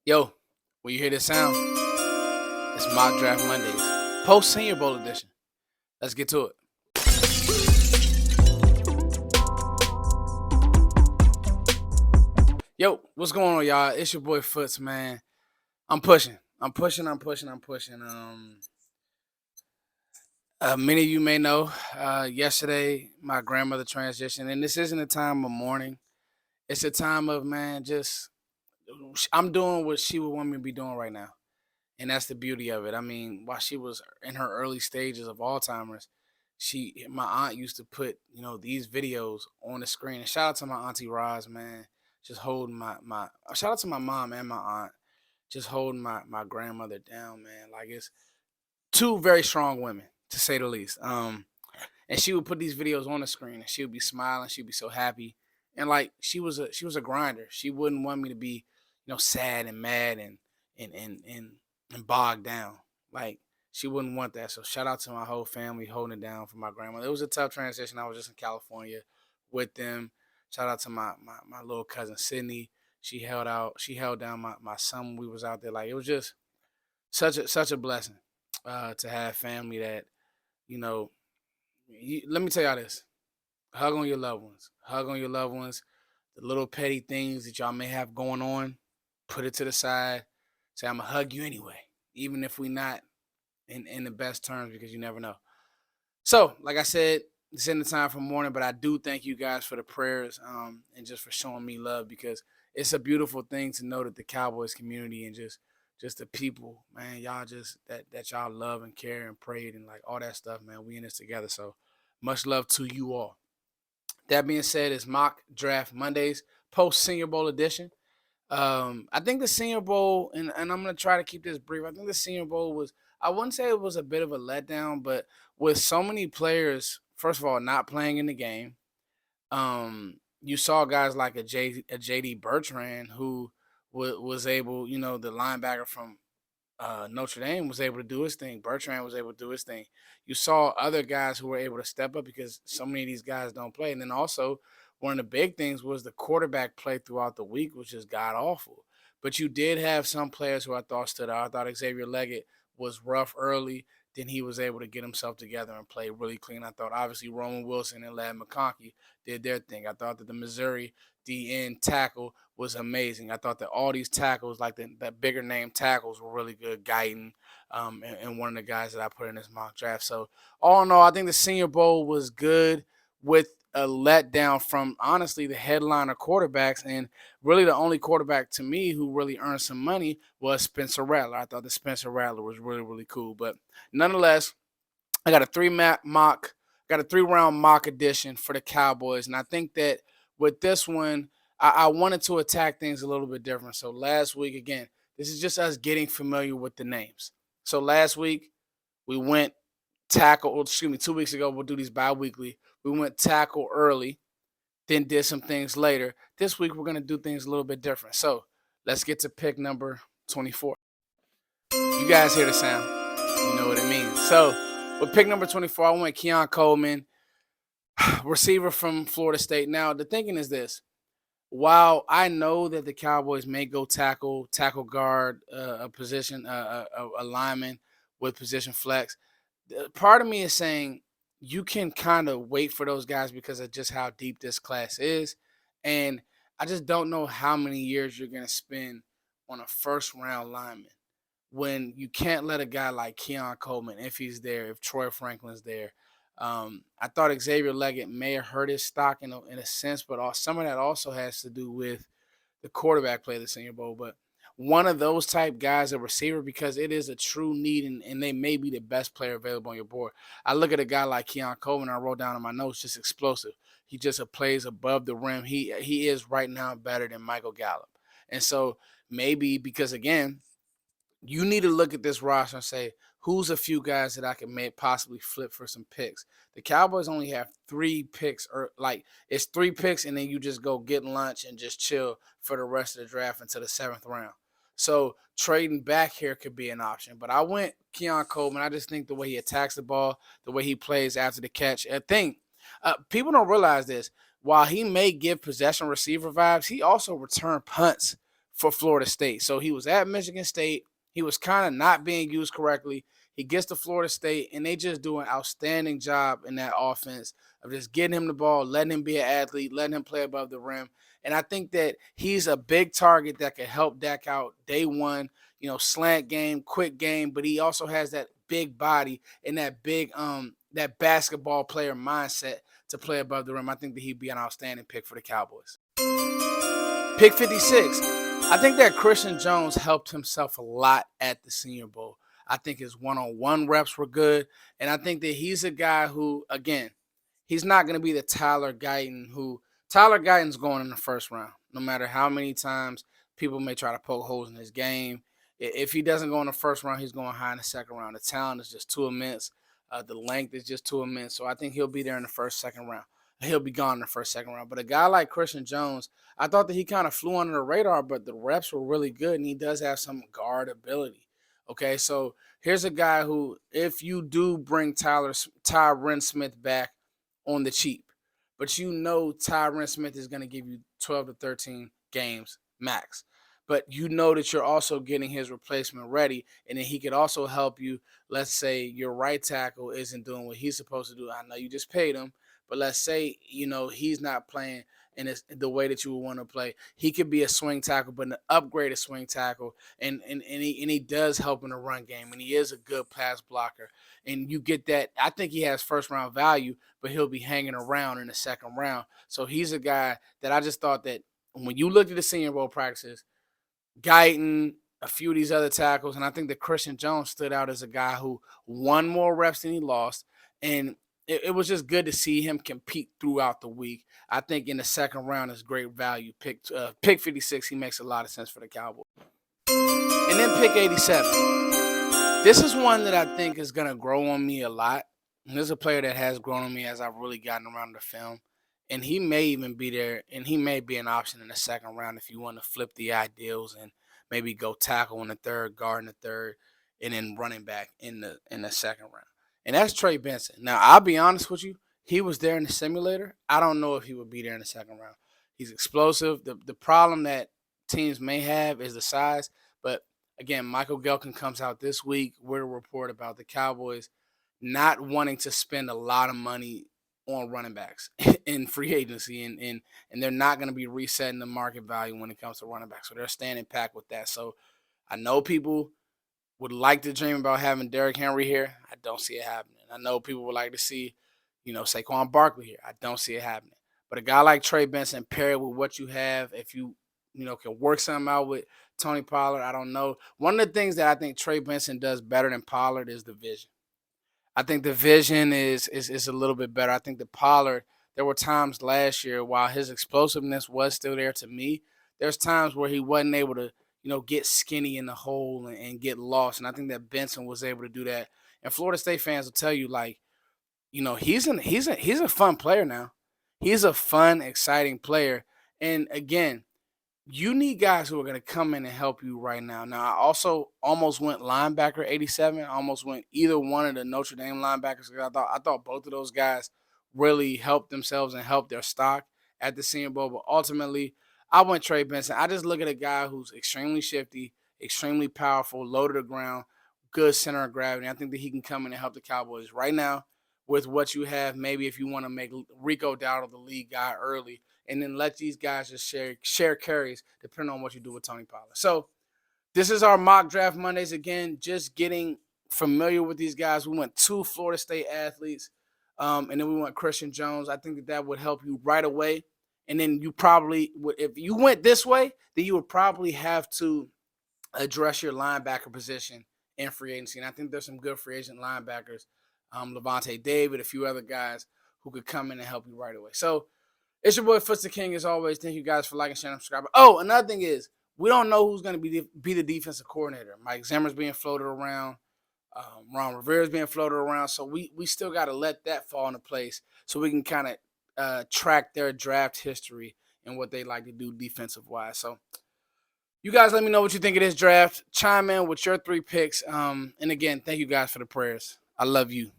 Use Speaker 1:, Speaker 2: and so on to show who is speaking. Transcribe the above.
Speaker 1: Yo, when you hear this sound, it's Mock Draft Mondays, post Senior Bowl edition. Let's get to it. Yo, what's going on, y'all? It's your boy Foots, man. I'm pushing. Many of you may know, yesterday my grandmother transitioned, and this isn't a time of mourning. It's a time of, man, just I'm doing what she would want me to be doing right now. And that's the beauty of it. I mean, while she was in her early stages of Alzheimer's, my aunt used to put, these videos on the screen. And shout out to my auntie Roz, man, just holding my shout out to my mom and my aunt, just holding my grandmother down, man. Like, it's two very strong women, to say the least. And she would put these videos on the screen, and she would be smiling, she'd be so happy, and like she was a grinder. She wouldn't want me to be, sad and mad and bogged down. Like, she wouldn't want that. So shout out to my whole family holding it down for my grandmother. It was a tough transition. I was just in California with them. Shout out to my little cousin Sydney. She held down my son when we was out there. Like, it was just such a blessing to have family that, you know, let me tell y'all this. Hug on your loved ones. Hug on your loved ones. The little petty things that y'all may have going on, put it to the side. Say, I'm gonna hug you anyway, even if we not in the best terms, because you never know. So, like I said, it's in the time for morning, but I do thank you guys for the prayers, and just for showing me love, because it's a beautiful thing to know that the Cowboys community and just the people, man, y'all just that y'all love and care and prayed and like all that stuff, man. We in this together. So much love to you all. That being said, it's Mock Draft Mondays, post Senior Bowl edition. I think the Senior Bowl, and I'm gonna try to keep this brief. I think the Senior Bowl was, I wouldn't say it was a bit of a letdown, but with so many players, first of all, not playing in the game, you saw guys like a JD Bertrand who was able, the linebacker from Notre Dame was able to do his thing. Bertrand was able to do his thing. You saw other guys who were able to step up because so many of these guys don't play. And then also, one of the big things was the quarterback play throughout the week, which is god awful. But you did have some players who I thought stood out. I thought Xavier Leggett was rough early. Then he was able to get himself together and play really clean. I thought obviously Roman Wilson and Lad McConkey did their thing. I thought that the Missouri DN tackle was amazing. I thought that all these tackles, like the bigger name tackles, were really good. Guyton, and one of the guys that I put in this mock draft. So all in all, I think the Senior Bowl was good, with a letdown from honestly the headliner quarterbacks, and really the only quarterback to me who really earned some money was Spencer Rattler. I thought that Spencer Rattler was really cool, but nonetheless, I got a got a 3 round mock edition for the Cowboys, and I think that with this one, I wanted to attack things a little bit different. So last week, again, this is just us getting familiar with the names. So last week we went tackle. Excuse me, 2 weeks ago we'll do these bi-weekly. We went tackle early, then did some things later. This week we're gonna do things a little bit different. So let's get to pick number 24. You guys hear the sound? You know what it means. So with pick number 24, I went Keon Coleman, receiver from Florida State. Now, the thinking is this. While I know that the Cowboys may go tackle guard, a position, a lineman with position flex, part of me is saying you can kind of wait for those guys because of just how deep this class is. And I just don't know how many years you're going to spend on a first round lineman when you can't let a guy like Keon Coleman, if he's there, if Troy Franklin's there. I thought Xavier Leggett may have hurt his stock in a sense, but some of that also has to do with the quarterback play of the Senior Bowl. But one of those type guys, a receiver, because it is a true need, and they may be the best player available on your board. I look at a guy like Keon Coleman, I wrote down in my notes, just explosive. He just plays above the rim. He is right now better than Michael Gallup. And so maybe because, again, you need to look at this roster and say, who's a few guys that I can possibly flip for some picks. The Cowboys only have 3 picks, or like it's 3 picks, and then you just go get lunch and just chill for the rest of the draft until the 7th round. So trading back here could be an option. But I went Keon Coleman. I just think the way he attacks the ball, the way he plays after the catch. I think people don't realize this. While he may give possession receiver vibes, he also return punts for Florida State. So he was at Michigan State. He was kind of not being used correctly. He gets to Florida State, and they just do an outstanding job in that offense of just getting him the ball, letting him be an athlete, letting him play above the rim. And I think that he's a big target that could help Dak out day one, slant game, quick game, but he also has that big body and that big that basketball player mindset to play above the rim. I think that he'd be an outstanding pick for the Cowboys. Pick 56. I think that Christian Jones helped himself a lot at the Senior Bowl. I think his one-on-one reps were good, and I think that he's a guy who, again, he's not going to be the Tyler Guyton's going in the first round, no matter how many times people may try to poke holes in his game. If he doesn't go in the first round, he's going high in the second round. The talent is just too immense. The length is just too immense. So I think he'll be there in the first, second round. He'll be gone in the first, second round. But a guy like Christian Jones, I thought that he kind of flew under the radar, but the reps were really good, and he does have some guard ability. Okay, so here's a guy who, if you do bring Tyron Smith back on the cheap, but Tyron Smith is going to give you 12 to 13 games max. But that you're also getting his replacement ready, and then he could also help you. Let's say your right tackle isn't doing what he's supposed to do. I know you just paid him, but let's say, he's not playing in the way that you would want to play. He could be a swing tackle, but an upgraded swing tackle, and he does help in the run game, and he is a good pass blocker. And you get that. I think he has first round value, but he'll be hanging around in the second round. So he's a guy that I just thought that when you looked at the Senior Bowl practices, Guyton, a few of these other tackles, and I think that Christian Jones stood out as a guy who won more reps than he lost, and it was just good to see him compete throughout the week. I think in the second round is great value. Pick 56, he makes a lot of sense for the Cowboys. And then pick 87. This is one that I think is going to grow on me a lot. And this is a player that has grown on me as I've really gotten around the film. And he may even be there, and he may be an option in the second round if you want to flip the ideals and maybe go tackle in the third, guard in the third, and then running back in the second round. And that's Trey Benson. Now, I'll be honest with you. He was there in the simulator. I don't know if he would be there in the second round. He's explosive. The problem that teams may have is the size. But, again, Michael Gelkin comes out this week with a report about the Cowboys not wanting to spend a lot of money on running backs in free agency, and they're not going to be resetting the market value when it comes to running backs. So they're standing pat with that. So I know people would like to dream about having Derrick Henry here. I don't see it happening. I know people would like to see, Saquon Barkley here. I don't see it happening. But a guy like Trey Benson, paired with what you have, if you can work something out with Tony Pollard, I don't know. One of the things that I think Trey Benson does better than Pollard is the vision. I think the vision is a little bit better. I think the Pollard, there were times last year while his explosiveness was still there to me, there's times where he wasn't able to, get skinny in the hole and get lost. And I think that Benson was able to do that. And Florida State fans will tell you, like, he's a fun player now. He's a fun, exciting player. And again, you need guys who are going to come in and help you right now. Now, I also almost went linebacker 87. I almost went either one of the Notre Dame linebackers. I thought both of those guys really helped themselves and helped their stock at the Senior Bowl. But ultimately, I went Trey Benson. I just look at a guy who's extremely shifty, extremely powerful, low to the ground, good center of gravity. I think that he can come in and help the Cowboys right now with what you have. Maybe if you want to make Rico Dowdle the lead guy early, and then let these guys just share carries depending on what you do with Tony Pollard. So this is our mock draft Mondays. Again, just getting familiar with these guys. We went 2 Florida State athletes, and then we went Christian Jones. I think that would help you right away. And then you probably would, if you went this way, then you would probably have to address your linebacker position in free agency. And I think there's some good free agent linebackers, Levante David, a few other guys who could come in and help you right away. So it's your boy Foots the King as always. Thank you guys for liking, sharing, and subscribing. Oh, another thing is we don't know who's going to be the defensive coordinator. Mike Zimmer's being floated around. Ron Rivera's being floated around. So we still got to let that fall into place so we can kind of track their draft history and what they like to do defensive-wise. So you guys let me know what you think of this draft. Chime in with your 3 picks. And again, thank you guys for the prayers. I love you.